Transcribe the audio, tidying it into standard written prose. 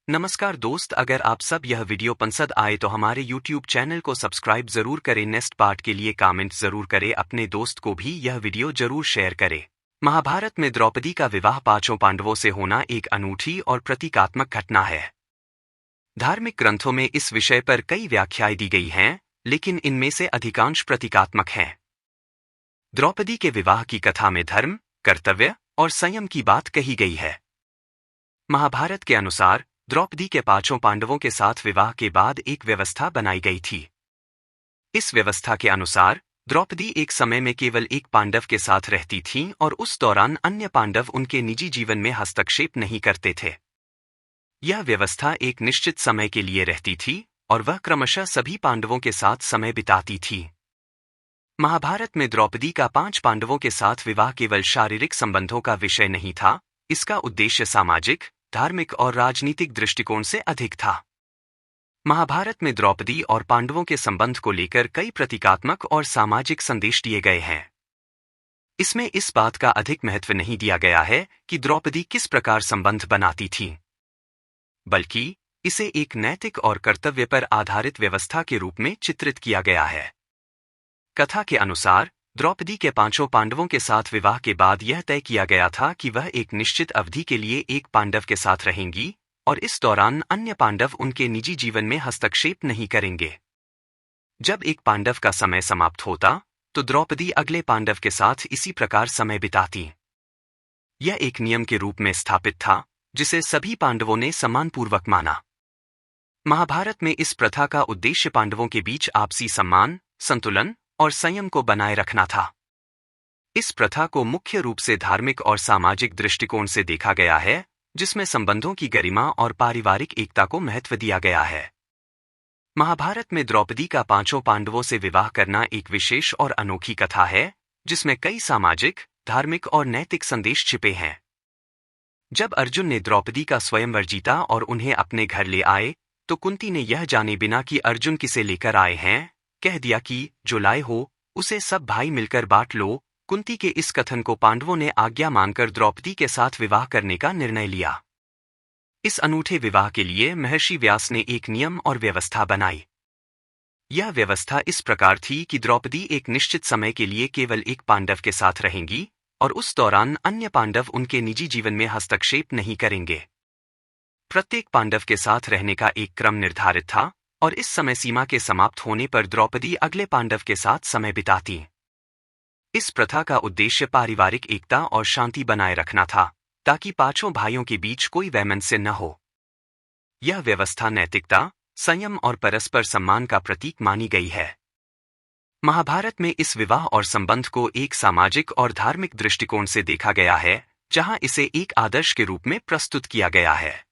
नमस्कार दोस्त, अगर आप सब यह वीडियो पसंद आए तो हमारे YouTube चैनल को सब्सक्राइब जरूर करें। नेक्स्ट पार्ट के लिए कमेंट जरूर करें। अपने दोस्त को भी यह वीडियो जरूर शेयर करें। महाभारत में द्रौपदी का विवाह पांचों पांडवों से होना एक अनूठी और प्रतीकात्मक घटना है। धार्मिक ग्रंथों में इस विषय पर कई व्याख्याएं दी गई हैं, लेकिन इनमें से अधिकांश प्रतीकात्मक हैं। द्रौपदी के विवाह की कथा में धर्म, कर्तव्य और संयम की बात कही गई है। महाभारत के अनुसार द्रौपदी के पांचों पांडवों के साथ विवाह के बाद एक व्यवस्था बनाई गई थी। इस व्यवस्था के अनुसार द्रौपदी एक समय में केवल एक पांडव के साथ रहती थीं और उस दौरान अन्य पांडव उनके निजी जीवन में हस्तक्षेप नहीं करते थे। यह व्यवस्था एक निश्चित समय के लिए रहती थी और वह क्रमशः सभी पांडवों के साथ समय बिताती थी। महाभारत में द्रौपदी का 5 पांडवों के साथ विवाह केवल शारीरिक संबंधों का विषय नहीं था, इसका उद्देश्य सामाजिक, धार्मिक और राजनीतिक दृष्टिकोण से अधिक था। महाभारत में द्रौपदी और पांडवों के संबंध को लेकर कई प्रतीकात्मक और सामाजिक संदेश दिए गए हैं। इसमें इस बात का अधिक महत्व नहीं दिया गया है कि द्रौपदी किस प्रकार संबंध बनाती थी, बल्कि इसे एक नैतिक और कर्तव्य पर आधारित व्यवस्था के रूप में चित्रित किया गया है। कथा के अनुसार द्रौपदी के पांचों पांडवों के साथ विवाह के बाद यह तय किया गया था कि वह एक निश्चित अवधि के लिए एक पांडव के साथ रहेंगी और इस दौरान अन्य पांडव उनके निजी जीवन में हस्तक्षेप नहीं करेंगे। जब एक पांडव का समय समाप्त होता तो द्रौपदी अगले पांडव के साथ इसी प्रकार समय बिताती। यह एक नियम के रूप में स्थापित था, जिसे सभी पांडवों ने सम्मानपूर्वक माना। महाभारत में इस प्रथा का उद्देश्य पांडवों के बीच आपसी सम्मान, संतुलन और संयम को बनाए रखना था। इस प्रथा को मुख्य रूप से धार्मिक और सामाजिक दृष्टिकोण से देखा गया है, जिसमें संबंधों की गरिमा और पारिवारिक एकता को महत्व दिया गया है। महाभारत में द्रौपदी का पांचों पांडवों से विवाह करना एक विशेष और अनोखी कथा है, जिसमें कई सामाजिक, धार्मिक और नैतिक संदेश छिपे हैं। जब अर्जुन ने द्रौपदी का स्वयंवर जीता और उन्हें अपने घर ले आए, तो कुंती ने यह जाने बिना कि अर्जुन किसे लेकर आए हैं, कह दिया कि जो लाए हो उसे सब भाई मिलकर बांट लो। कुंती के इस कथन को पांडवों ने आज्ञा मानकर द्रौपदी के साथ विवाह करने का निर्णय लिया। इस अनूठे विवाह के लिए महर्षि व्यास ने एक नियम और व्यवस्था बनाई। यह व्यवस्था इस प्रकार थी कि द्रौपदी एक निश्चित समय के लिए केवल एक पांडव के साथ रहेंगी और उस दौरान अन्य पांडव उनके निजी जीवन में हस्तक्षेप नहीं करेंगे। प्रत्येक पांडव के साथ रहने का एक क्रम निर्धारित था और इस समय सीमा के समाप्त होने पर द्रौपदी अगले पांडव के साथ समय बिताती। इस प्रथा का उद्देश्य पारिवारिक एकता और शांति बनाए रखना था, ताकि पांचों भाइयों के बीच कोई वैमनस्य न हो। यह व्यवस्था नैतिकता, संयम और परस्पर सम्मान का प्रतीक मानी गई है। महाभारत में इस विवाह और संबंध को एक सामाजिक और धार्मिक दृष्टिकोण से देखा गया है, जहां इसे एक आदर्श के रूप में प्रस्तुत किया गया है।